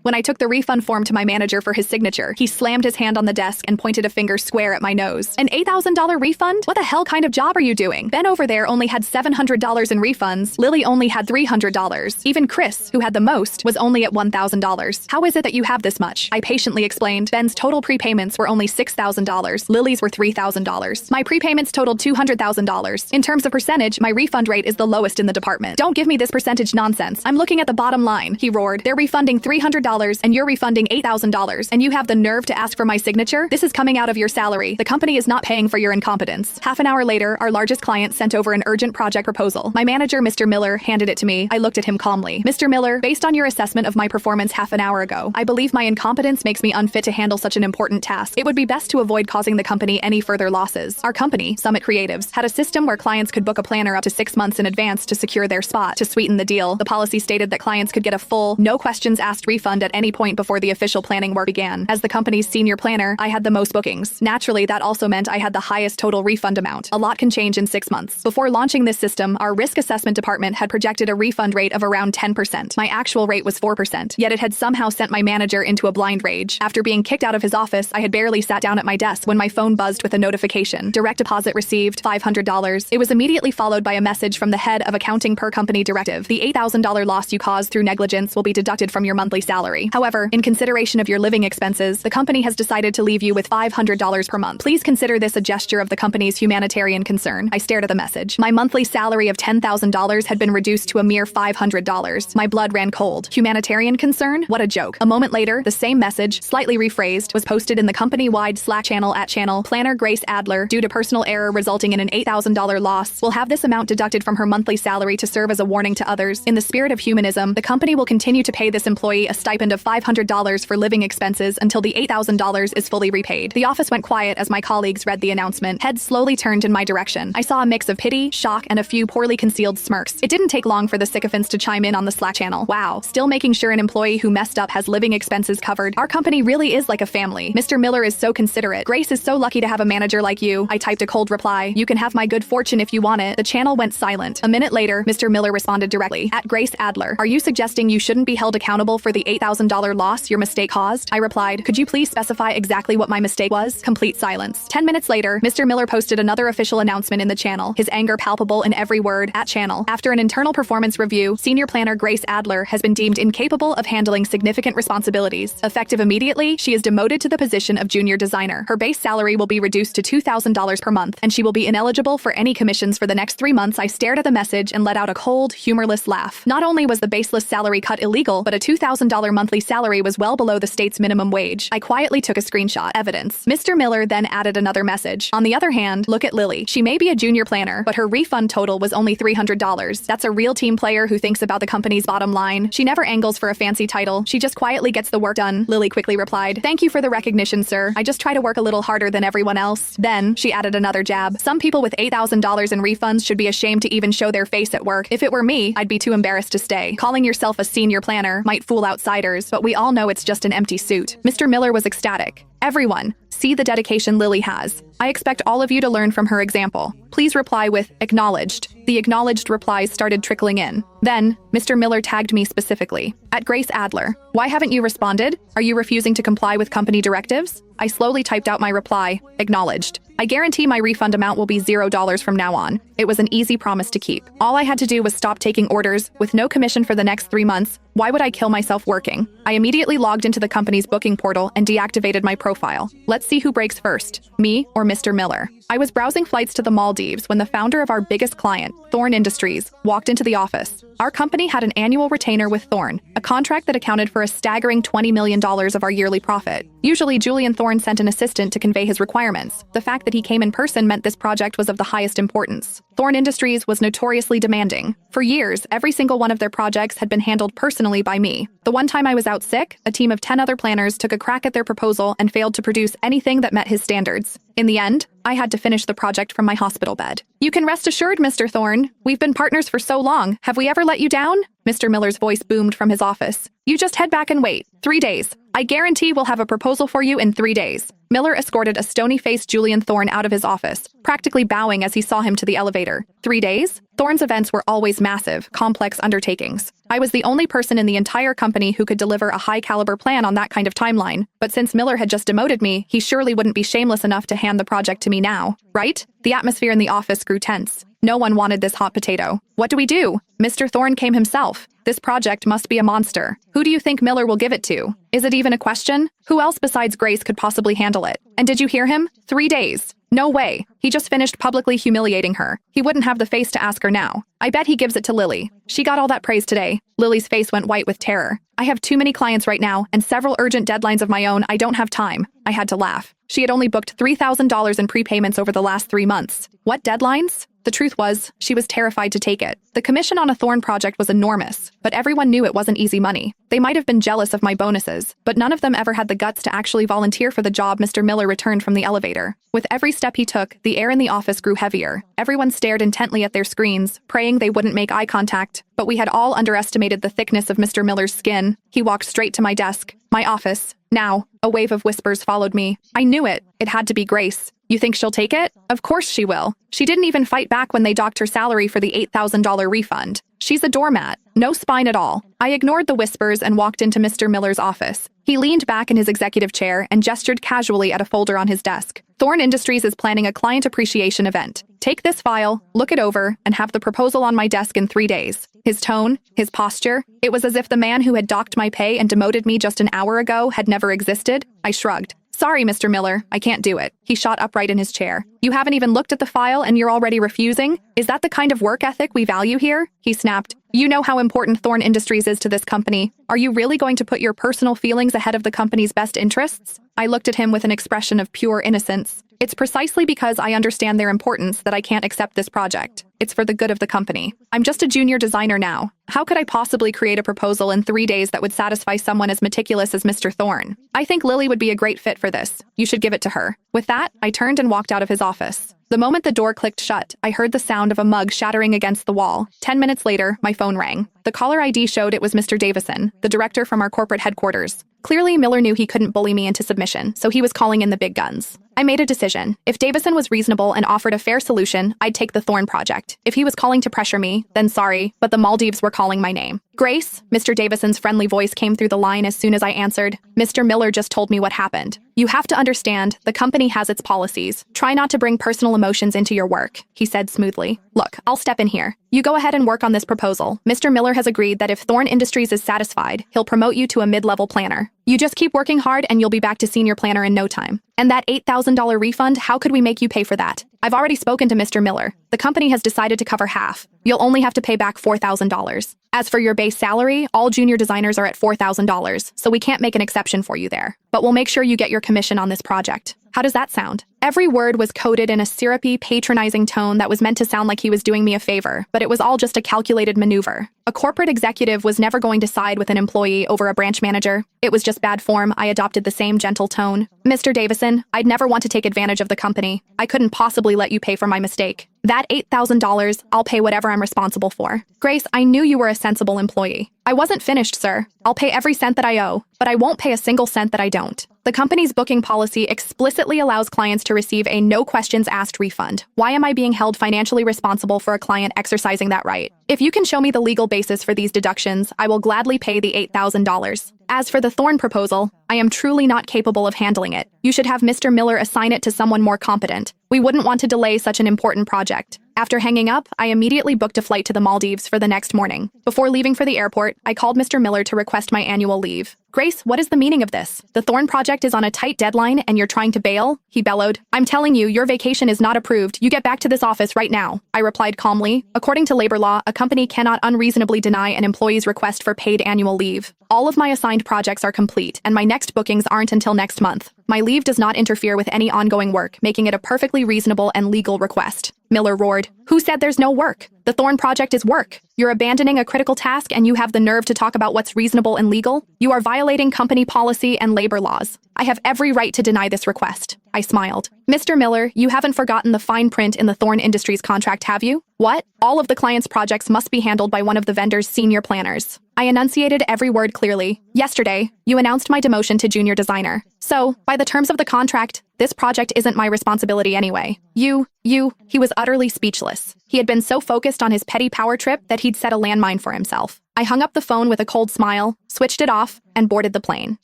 When I took the refund form to my manager for his signature, he slammed his hand on the desk and pointed a finger square at my nose. An $8,000 refund? What the hell kind of job are you doing? Ben over there only had $700 in refunds. Lily only had $300. Even Chris, who had the most, was only at $1,000. How is it that you have this much? I patiently explained. Ben's total prepayments were only $6,000. Lily's were $3,000. My prepayments totaled $200,000. In terms of percentage, my refund rate is the lowest in the department. Don't give me this percentage nonsense. I'm looking at the bottom line, he roared. They're refunding $300 and you're refunding $8,000, and you have the nerve to ask for my signature? This is coming out of your salary. The company is not paying for your incompetence. Half an hour later, our largest client sent over an urgent project proposal. My manager, Mr. Miller, handed it to me. I looked at him calmly. Mr. Miller, based on your assessment of my performance half an hour ago, I believe my incompetence makes me unfit to handle such an important task. It would be best to avoid causing the company any further losses. Our company, Summit Creatives, had a system where clients could book a planner up to 6 months in advance to secure their spot. To sweeten the deal, the policy stated that clients could get a full, no questions asked refund at any point before the official planning work began. As the company's senior planner, I had the most bookings. Naturally, that also meant I had the highest total refund amount. A lot can change in 6 months. Before launching this system, our risk assessment department had projected a refund rate of around 10%. My actual rate was 4%, yet it had somehow sent my manager into a blind rage. After being kicked out of his office, I had barely sat down at my desk when my phone buzzed with a notification. Direct deposit received, $500. It was immediately followed by a message from the head of accounting per company directive. The $8,000 loss you caused through negligence will be deducted from your monthly salary. However, in consideration of your living expenses, the company has decided to leave you with $500 per month. Please consider this a gesture of the company's humanitarian concern. I stared at the message. My monthly salary of $10,000 had been reduced to a mere $500. My blood ran cold. Humanitarian concern? What a joke. A moment later, the same message, slightly rephrased, was posted in the company-wide Slack channel at channel Planner Grace Adler, due to personal error resulting in an $8,000 loss, will have this amount deducted from her monthly salary to serve as a warning to others. In the spirit of humanism, the company will continue to pay this employee a stipend of $500 for living expenses until the $8,000 is fully repaid. The office went quiet as my colleagues read the announcement. Heads slowly turned in my direction. I saw a mix of pity, shock, and a few poorly concealed smirks. It didn't take long for the sycophants to chime in on the Slack channel. Wow, still making sure an employee who messed up has living expenses covered. Our company really is like a family. Mr. Miller is so considerate. Grace is so lucky to have a manager like you. I typed a cold reply. You can have my good fortune if you want it. The channel went silent. A minute later, Mr. Miller responded directly. At Grace Adler, are you suggesting you shouldn't be held accountable for the $8,000 loss your mistake caused? I replied, could you please specify exactly what my mistake was? Complete silence. 10 minutes later, Mr. Miller posted another official announcement in the channel, his anger palpable in every word. At channel, after an internal performance review, senior planner Grace Adler has been deemed incapable of handling significant responsibilities. Effective immediately, she is demoted to the position of junior designer. Her base salary will be reduced to $2,000 per month, and she will be ineligible for any commissions for the next 3 months. I stared at the message and let out a cold, humorless laugh. Not only was the baseless salary cut illegal, but a $2,000 monthly salary was well below the state's minimum wage. I quietly took a screenshot. Evidence. Mr. Miller then added another message. On the other hand, look at Lily. She may be a junior planner, but her refund total was only $300. That's a real team player who thinks about the company's bottom line. She never angles for a fancy title. She just quietly gets the work done. Lily quickly replied, thank you for the recognition, sir. I just try to work a little harder than everyone else. Then, she added another jab. Some people with $8,000 in refunds should be ashamed to even show their face at work. If it were me, I'd be too embarrassed to stay. Calling yourself a senior planner might fool outsiders, but we all know it's just an empty suit. Mr. Miller was ecstatic. Everyone, see the dedication Lily has. I expect all of you to learn from her example. Please reply with acknowledged. The acknowledged replies started trickling in. Then, Mr. Miller tagged me specifically. At Grace Adler, why haven't you responded? Are you refusing to comply with company directives? I slowly typed out my reply, acknowledged. I guarantee my refund amount will be $0 from now on. It was an easy promise to keep. All I had to do was stop taking orders, with no commission for the next 3 months. Why would I kill myself working? I immediately logged into the company's booking portal and deactivated my profile. Let's see who breaks first, me or Mr. Miller. I was browsing flights to the Maldives when the founder of our biggest client, Thorn Industries, walked into the office. Our company had an annual retainer with Thorn, a contract that accounted for a staggering $20 million of our yearly profit. Usually, Julian Thorn sent an assistant to convey his requirements. The fact that he came in person meant this project was of the highest importance. Thorn Industries was notoriously demanding. For years, every single one of their projects had been handled personally by me. The one time I was out sick, a team of 10 other planners took a crack at their proposal and failed to produce anything that met his standards. In the end, I had to finish the project from my hospital bed. You can rest assured, Mr. Thorne. We've been partners for so long. Have we ever let you down? Mr. Miller's voice boomed from his office. You just head back and wait. 3 days. I guarantee we'll have a proposal for you in 3 days. Miller escorted a stony-faced Julian Thorne out of his office, practically bowing as he saw him to the elevator. 3 days? Thorne's events were always massive, complex undertakings. I was the only person in the entire company who could deliver a high-caliber plan on that kind of timeline, but since Miller had just demoted me, he surely wouldn't be shameless enough to hand the project to me now, right? The atmosphere in the office grew tense. No one wanted this hot potato. What do we do? Mr. Thorne came himself. This project must be a monster. Who do you think Miller will give it to? Is it even a question? Who else besides Grace could possibly handle it? And did you hear him? 3 days. No way. He just finished publicly humiliating her. He wouldn't have the face to ask her now. I bet he gives it to Lily. She got all that praise today. Lily's face went white with terror. I have too many clients right now and several urgent deadlines of my own. I don't have time. I had to laugh. She had only booked $3,000 in prepayments over the last 3 months. What deadlines? The truth was, she was terrified to take it. The commission on a Thorne project was enormous, but everyone knew it wasn't easy money. They might have been jealous of my bonuses, but none of them ever had the guts to actually volunteer for the job. Mr. Miller returned from the elevator. With every step he took, the air in the office grew heavier. Everyone stared intently at their screens, praying they wouldn't make eye contact. But we had all underestimated the thickness of Mr. Miller's skin. He walked straight to my desk, my office. Now, a wave of whispers followed me. I knew it. It had to be Grace. You think she'll take it? Of course she will. She didn't even fight back when they docked her salary for the $8,000 refund. She's a doormat. No spine at all. I ignored the whispers and walked into Mr. Miller's office. He leaned back in his executive chair and gestured casually at a folder on his desk. Thorne Industries is planning a client appreciation event. Take this file, look it over, and have the proposal on my desk in 3 days. His tone, his posture, it was as if the man who had docked my pay and demoted me just an hour ago had never existed. I shrugged. Sorry, Mr. Miller, I can't do it. He shot upright in his chair. You haven't even looked at the file and you're already refusing? Is that the kind of work ethic we value here? He snapped. You know how important Thorne Industries is to this company. Are you really going to put your personal feelings ahead of the company's best interests? I looked at him with an expression of pure innocence. It's precisely because I understand their importance that I can't accept this project. It's for the good of the company. I'm just a junior designer now. How could I possibly create a proposal in 3 days that would satisfy someone as meticulous as Mr. Thorne? I think Lily would be a great fit for this. You should give it to her. With that, I turned and walked out of his office. The moment the door clicked shut, I heard the sound of a mug shattering against the wall. 10 minutes later, my phone rang. The caller ID showed it was Mr. Davison, the director from our corporate headquarters. Clearly, Miller knew he couldn't bully me into submission, so he was calling in the big guns. I made a decision. If Davison was reasonable and offered a fair solution, I'd take the Thorne project. If he was calling to pressure me, then sorry, but the Maldives were calling my name. Grace, Mr. Davison's friendly voice came through the line as soon as I answered. Mr. Miller just told me what happened. You have to understand, the company has its policies. Try not to bring personal emotions into your work, he said smoothly. Look, I'll step in here. You go ahead and work on this proposal. Mr. Miller has agreed that if Thorne Industries is satisfied, he'll promote you to a mid-level planner. You just keep working hard and you'll be back to senior planner in no time. And that $8,000 refund, how could we make you pay for that? I've already spoken to Mr. Miller. The company has decided to cover half. You'll only have to pay back $4,000. As for your base salary, all junior designers are at $4,000, so we can't make an exception for you there. But we'll make sure you get your commission on this project. How does that sound? Every word was coded in a syrupy, patronizing tone that was meant to sound like he was doing me a favor, but it was all just a calculated maneuver. A corporate executive was never going to side with an employee over a branch manager. It was just bad form. I adopted the same gentle tone. Mr. Davison, I'd never want to take advantage of the company. I couldn't possibly let you pay for my mistake. That $8,000, I'll pay whatever I'm responsible for. Grace, I knew you were a sensible employee. I wasn't finished, sir. I'll pay every cent that I owe, but I won't pay a single cent that I don't. The company's booking policy explicitly allows clients to receive a no-questions-asked refund. Why am I being held financially responsible for a client exercising that right? If you can show me the legal basis for these deductions, I will gladly pay the $8,000. As for the Thorne proposal, I am truly not capable of handling it. You should have Mr. Miller assign it to someone more competent. We wouldn't want to delay such an important project. After hanging up, I immediately booked a flight to the Maldives for the next morning. Before leaving for the airport, I called Mr. Miller to request my annual leave. Grace, what is the meaning of this? The Thorne project is on a tight deadline and you're trying to bail? He bellowed. I'm telling you, your vacation is not approved. You get back to this office right now. I replied calmly. According to labor law, a company cannot unreasonably deny an employee's request for paid annual leave. All of my assignments assigned projects are complete, and my next bookings aren't until next month. My leave does not interfere with any ongoing work, making it a perfectly reasonable and legal request. Miller roared. Who said there's no work? The Thorn project is work. You're abandoning a critical task and you have the nerve to talk about what's reasonable and legal? You are violating company policy and labor laws. I have every right to deny this request. I smiled. Mr. Miller, you haven't forgotten the fine print in the Thorn Industries contract, have you? What? All of the client's projects must be handled by one of the vendor's senior planners. I enunciated every word clearly. Yesterday, you announced my demotion to junior designer. So, by the terms of the contract, this project isn't my responsibility anyway. He was utterly speechless. He had been so focused on his petty power trip that he'd set a landmine for himself. I hung up the phone with a cold smile, switched it off, and boarded the plane.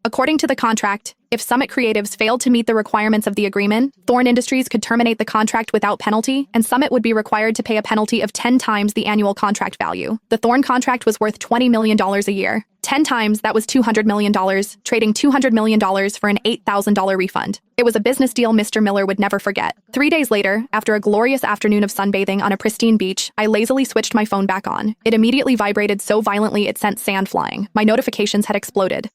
According to the contract, if Summit Creatives failed to meet the requirements of the agreement, Thorn Industries could terminate the contract without penalty, and Summit would be required to pay a penalty of 10 times the annual contract value. The Thorn contract was worth $20 million a year. 10 times that was $200 million, trading $200 million for an $8,000 refund. It was a business deal Mr. Miller would never forget. 3 days later, after a glorious afternoon of sunbathing on a pristine beach, I lazily switched my phone back on. It immediately vibrated so violently it sent sand flying. My notifications had exploded.